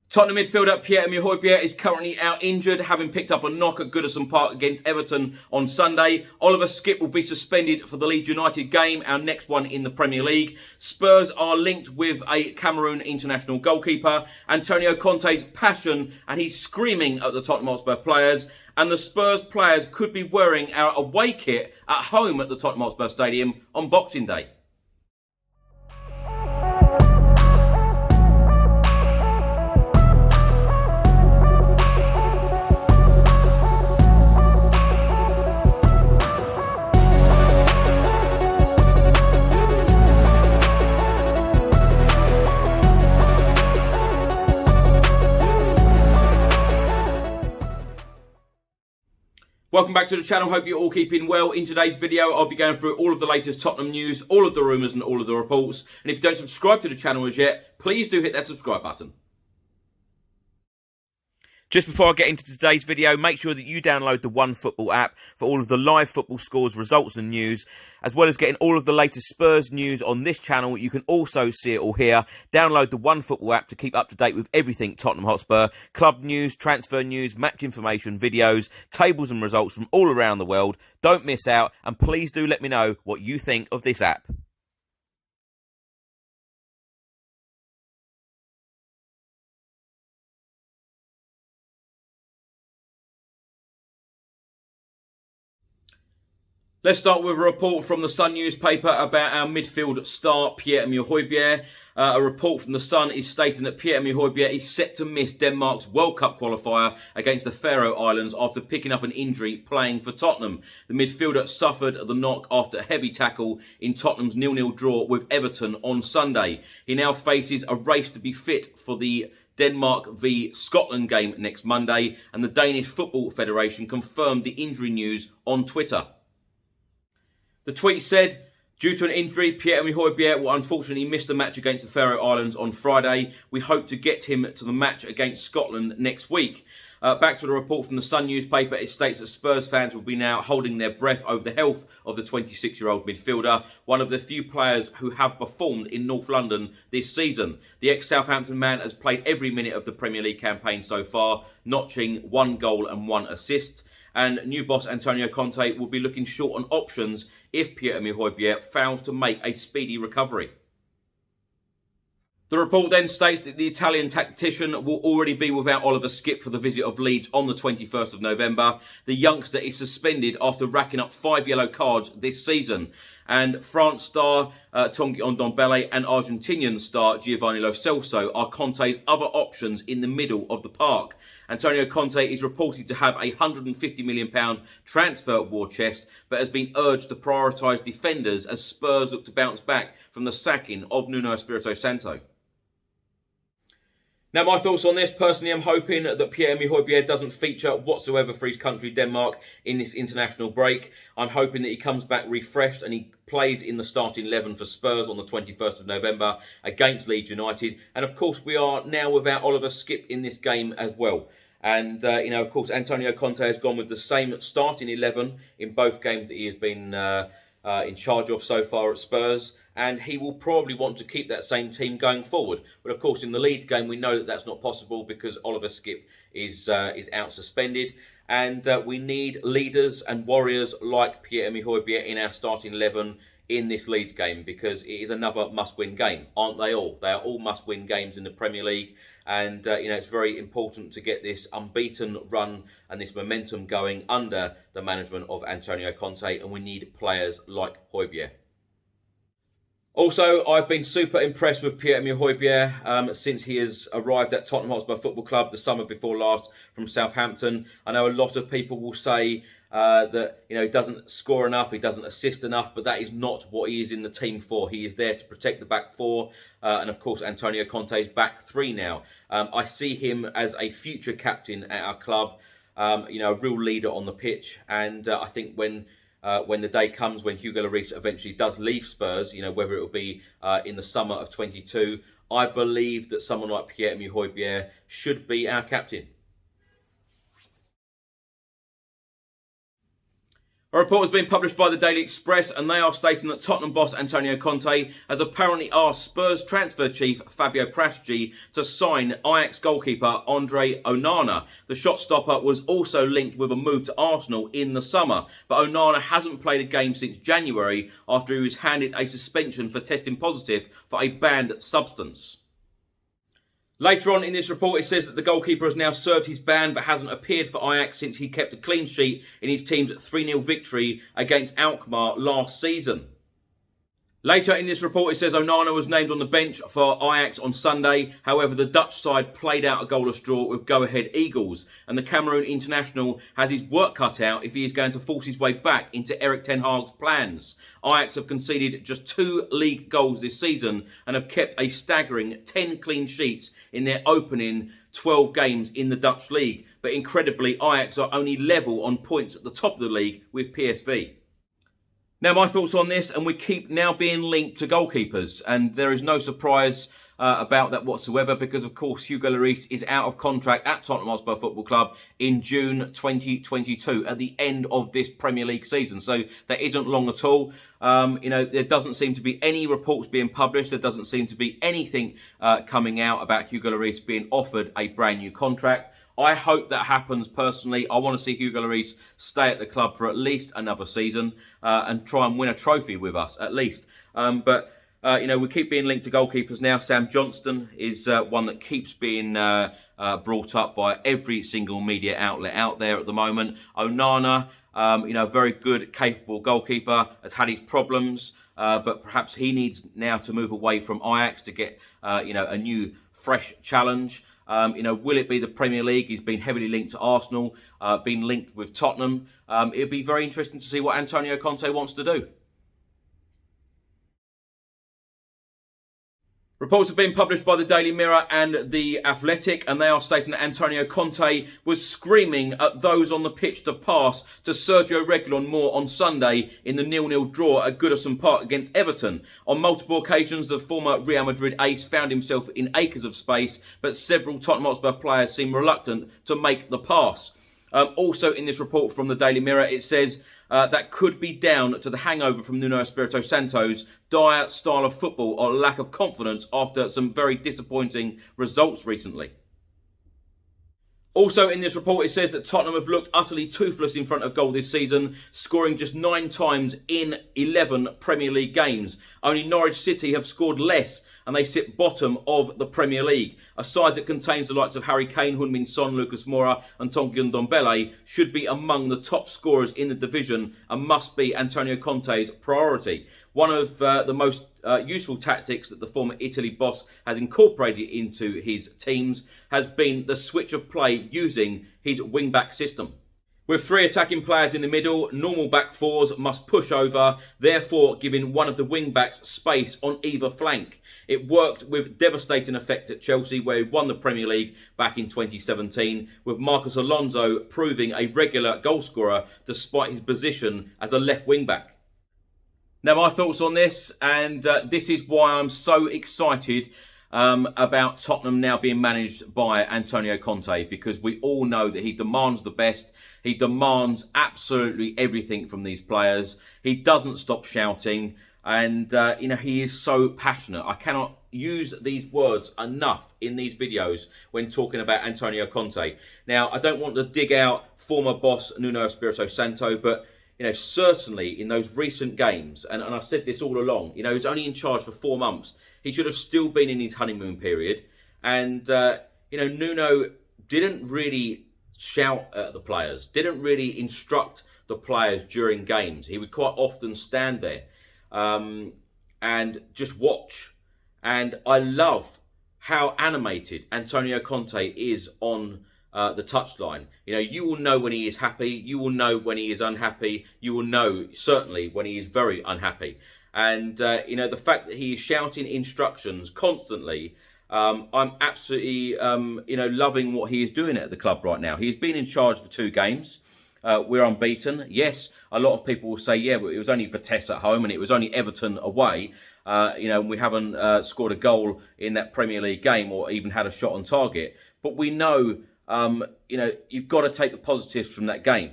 Tottenham midfielder Pierre-Emile Højbjerg is currently out injured, having picked up a knock at Goodison Park against Everton on Sunday. Oliver Skipp will be suspended for the Leeds United game, our next one in the Premier League. Spurs are linked with a Cameroon international goalkeeper. Antonio Conte's passion, and he's screaming at the Tottenham Hotspur players. And the Spurs players could be wearing our away kit at home at the Tottenham Hotspur Stadium on Boxing Day. Welcome back to the channel, hope you're all keeping well. In today's video, I'll be going through all of the latest Tottenham news, all of the rumours and all of the reports. And if you don't subscribe to the channel as yet, please do hit that subscribe button. Just before I get into today's video, make sure that you download the OneFootball app for all of the live football scores, results and news, as well as getting all of the latest Spurs news on this channel. You can also see it all here. Download the OneFootball app to keep up to date with everything Tottenham Hotspur, club news, transfer news, match information, videos, tables and results from all around the world. Don't miss out, and please do let me know what you think of this app. Let's start with a report from the Sun newspaper about our midfield star, Pierre-Emile Højbjerg. A report from the Sun is stating that Pierre-Emile Højbjerg is set to miss Denmark's World Cup qualifier against the Faroe Islands after picking up an injury playing for Tottenham. The midfielder suffered the knock after a heavy tackle in Tottenham's 0-0 draw with Everton on Sunday. He now faces a race to be fit for the Denmark v Scotland game next Monday, and the Danish Football Federation confirmed the injury news on Twitter. The tweet said, due to an injury, Pierre-Emile Højbjerg will unfortunately miss the match against the Faroe Islands on Friday. We hope to get him to the match against Scotland next week. Back to the report from the Sun newspaper, it states that Spurs fans will be now holding their breath over the health of the 26-year-old midfielder, one of the few players who have performed in North London this season. The ex-Southampton man has played every minute of the Premier League campaign so far, notching 1 goal and 1 assist. And new boss Antonio Conte will be looking short on options if Pierre-Emile Højbjerg fails to make a speedy recovery. The report then states that the Italian tactician will already be without Oliver Skipp for the visit of Leeds on the 21st of November. The youngster is suspended after racking up 5 yellow cards this season. And France star Tanguy Ndombele and Argentinian star Giovanni Lo Celso are Conte's other options in the middle of the park. Antonio Conte is reported to have a £150 million transfer war chest, but has been urged to prioritise defenders as Spurs look to bounce back from the sacking of Nuno Espirito Santo. Now, my thoughts on this. Personally, I'm hoping that Pierre-Emile Højbjerg doesn't feature whatsoever for his country, Denmark, in this international break. I'm hoping that he comes back refreshed and he plays in the starting 11 for Spurs on the 21st of November against Leeds United. And, of course, we are now without Oliver Skipp in this game as well. And, of course, Antonio Conte has gone with the same starting 11 in both games that he has been in charge of so far at Spurs. And he will probably want to keep that same team going forward. But of course, in the Leeds game, we know that that's not possible because Oliver Skipp is out suspended. And we need leaders and warriors like Pierre-Emile Højbjerg in our starting 11 in this Leeds game, because it is another must-win game, aren't they all? They are all must-win games in the Premier League. And, it's very important to get this unbeaten run and this momentum going under the management of Antonio Conte. And we need players like Højbjerg. Also, I've been super impressed with Pierre-Emile Højbjerg since he has arrived at Tottenham Hotspur Football Club the summer before last from Southampton. I know a lot of people will say that he doesn't score enough, he doesn't assist enough, but that is not what he is in the team for. He is there to protect the back four, and of course Antonio Conte's back three now. I see him as a future captain at our club, a real leader on the pitch, and I think when the day comes when Hugo Lloris eventually does leave Spurs, whether it will be in the summer of 22, I believe that someone like Pierre-Emile Højbjerg should be our captain. A report has been published by the Daily Express, and they are stating that Tottenham boss Antonio Conte has apparently asked Spurs transfer chief Fabio Paratici to sign Ajax goalkeeper Andre Onana. The shot stopper was also linked with a move to Arsenal in the summer, but Onana hasn't played a game since January after he was handed a suspension for testing positive for a banned substance. Later on in this report, it says that the goalkeeper has now served his ban but hasn't appeared for Ajax since he kept a clean sheet in his team's 3-0 victory against Alkmaar last season. Later in this report, it says Onana was named on the bench for Ajax on Sunday. However, the Dutch side played out a goalless draw with go-ahead Eagles, and the Cameroon international has his work cut out if he is going to force his way back into Erik ten Hag's plans. Ajax have conceded just 2 league goals this season and have kept a staggering 10 clean sheets in their opening 12 games in the Dutch league. But incredibly, Ajax are only level on points at the top of the league with PSV. Now, my thoughts on this, and we keep now being linked to goalkeepers, and there is no surprise about that whatsoever because, of course, Hugo Lloris is out of contract at Tottenham Hotspur Football Club in June 2022 at the end of this Premier League season. So that isn't long at all. There doesn't seem to be any reports being published. There doesn't seem to be anything coming out about Hugo Lloris being offered a brand new contract. I hope that happens personally. I want to see Hugo Lloris stay at the club for at least another season and try and win a trophy with us, at least. We keep being linked to goalkeepers now. Sam Johnston is one that keeps being brought up by every single media outlet out there at the moment. Onana, very good, capable goalkeeper, has had his problems, but perhaps he needs now to move away from Ajax to get, a new, fresh challenge. Will it be the Premier League? He's been heavily linked to Arsenal, been linked with Tottenham. It'll be very interesting to see what Antonio Conte wants to do. Reports have been published by the Daily Mirror and The Athletic, and they are stating that Antonio Conte was screaming at those on the pitch to pass to Sergio Reguilon more on Sunday in the 0-0 draw at Goodison Park against Everton. On multiple occasions, the former Real Madrid ace found himself in acres of space, but several Tottenham Hotspur players seemed reluctant to make the pass. Also in this report from the Daily Mirror, it says that could be down to the hangover from Nuno Espirito Santo's dire style of football or lack of confidence after some very disappointing results recently. Also in this report, it says that Tottenham have looked utterly toothless in front of goal this season, scoring just 9 times in 11 Premier League games. Only Norwich City have scored less, and they sit bottom of the Premier League. A side that contains the likes of Harry Kane, Heung-min Son, Lucas Moura and Tanguy Ndombele should be among the top scorers in the division and must be Antonio Conte's priority. One of the most useful tactics that the former Italy boss has incorporated into his teams has been the switch of play using his wing-back system. With 3 attacking players in the middle, normal back fours must push over, therefore giving one of the wing-backs space on either flank. It worked with devastating effect at Chelsea, where he won the Premier League back in 2017, with Marcos Alonso proving a regular goalscorer despite his position as a left wing-back. Now, my thoughts on this, and this is why I'm so excited about Tottenham now being managed by Antonio Conte, because we all know that he demands the best. He demands absolutely everything from these players. He doesn't stop shouting, and he is so passionate. I cannot use these words enough in these videos when talking about Antonio Conte. Now, I don't want to dig out former boss Nuno Espirito Santo, but certainly in those recent games, and I've said this all along, he was only in charge for 4 months. He should have still been in his honeymoon period. And, Nuno didn't really shout at the players, didn't really instruct the players during games. He would quite often stand there and just watch. And I love how animated Antonio Conte is on the touchline. You will know when he is happy. You will know when he is unhappy. You will know certainly when he is very unhappy. And the fact that he is shouting instructions constantly, I'm absolutely loving what he is doing at the club right now. He's been in charge for 2 games. We're unbeaten. Yes, a lot of people will say, yeah, but it was only Vitesse at home and it was only Everton away. We haven't scored a goal in that Premier League game or even had a shot on target. But we know, you've got to take the positives from that game.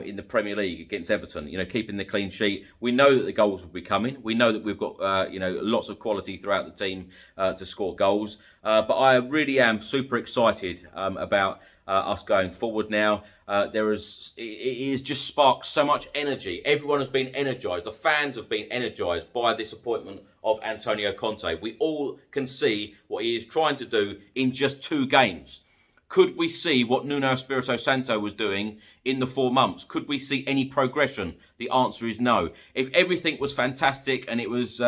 in the Premier League against Everton, keeping the clean sheet. We know that the goals will be coming. We know that we've got, lots of quality throughout the team to score goals. But I really am super excited about us going forward now. It is just sparked so much energy. Everyone has been energised. The fans have been energised by this appointment of Antonio Conte. We all can see what he is trying to do in just 2 games. Could we see what Nuno Espirito Santo was doing in the 4 months? Could we see any progression? The answer is no. If everything was fantastic and it was,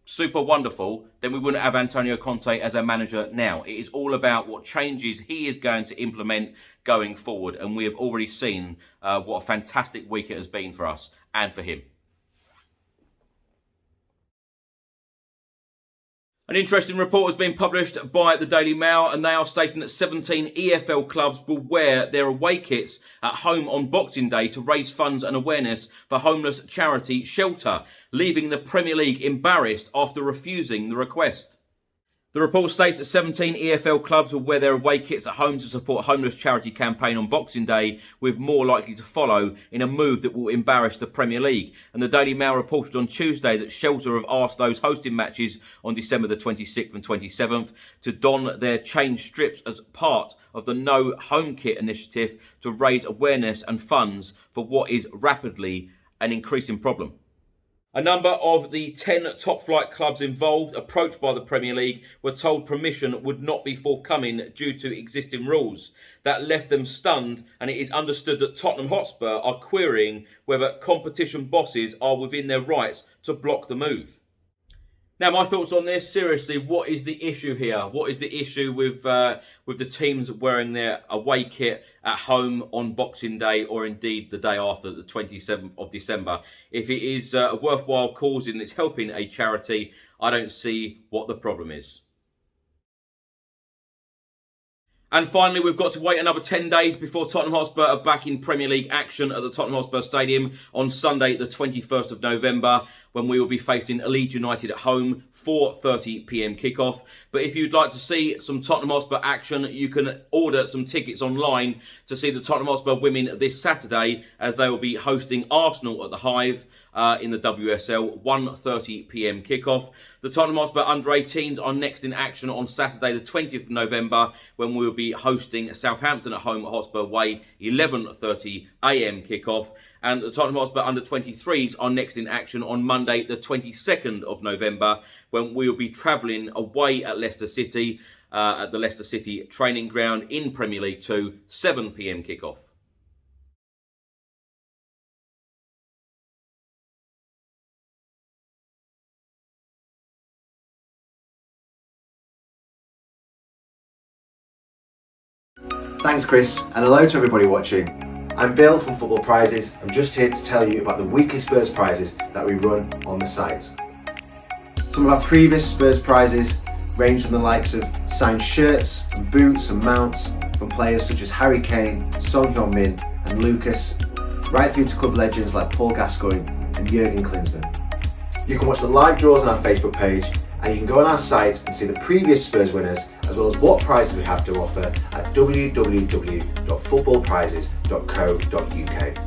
super wonderful, then we wouldn't have Antonio Conte as our manager now. It is all about what changes he is going to implement going forward. And we have already seen what a fantastic week it has been for us and for him. An interesting report has been published by the Daily Mail, and they are stating that 17 EFL clubs will wear their away kits at home on Boxing Day to raise funds and awareness for homeless charity Shelter, leaving the Premier League embarrassed after refusing the request. The report states that 17 EFL clubs will wear their away kits at home to support a homeless charity campaign on Boxing Day, with more likely to follow in a move that will embarrass the Premier League. And the Daily Mail reported on Tuesday that Shelter have asked those hosting matches on December the 26th and 27th to don their change strips as part of the No Home Kit initiative to raise awareness and funds for what is rapidly an increasing problem. A number of the 10 top-flight clubs involved, approached by the Premier League, were told permission would not be forthcoming due to existing rules. That left them stunned, and it is understood that Tottenham Hotspur are querying whether competition bosses are within their rights to block the move. Now, my thoughts on this, seriously, what is the issue here? What is the issue with the teams wearing their away kit at home on Boxing Day, or indeed the day after, the 27th of December? If it is a worthwhile cause and it's helping a charity, I don't see what the problem is. And finally, we've got to wait another 10 days before Tottenham Hotspur are back in Premier League action at the Tottenham Hotspur Stadium on Sunday, the 21st of November, when we will be facing Leeds United at home, 4:30 p.m. kickoff. But if you'd like to see some Tottenham Hotspur action, you can order some tickets online to see the Tottenham Hotspur women this Saturday, as they will be hosting Arsenal at the Hive in the WSL, 1:30 p.m. kickoff. The Tottenham Hotspur under-18s are next in action on Saturday the 20th of November, when we will be hosting Southampton at home at Hotspur Way, 11:30 a.m. kickoff. And the Tottenham Hotspur under-23s are next in action on Monday the 22nd of November, when we will be travelling away at Leicester City, at the Leicester City training ground in Premier League 2, 7 p.m. kickoff. Thanks Chris, and hello to everybody watching. I'm Bill from Football Prizes. I'm just here to tell you about the weekly Spurs prizes that we run on the site. Some of our previous Spurs prizes range from the likes of signed shirts and boots and mounts from players such as Harry Kane, Son Heung-min and Lucas, right through to club legends like Paul Gascoigne and Jurgen Klinsmann. You can watch the live draws on our Facebook page, and you can go on our site and see the previous Spurs winners, as well as what prizes we have to offer at www.footballprizes.co.uk.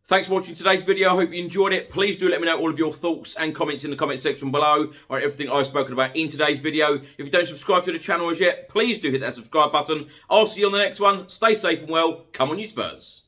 Thanks for watching today's video. I hope you enjoyed it. Please do let me know all of your thoughts and comments in the comment section below on everything I've spoken about in today's video. If you don't subscribe to the channel as yet, please do hit that subscribe button. I'll see you on the next one. Stay safe and well. Come on, you Spurs.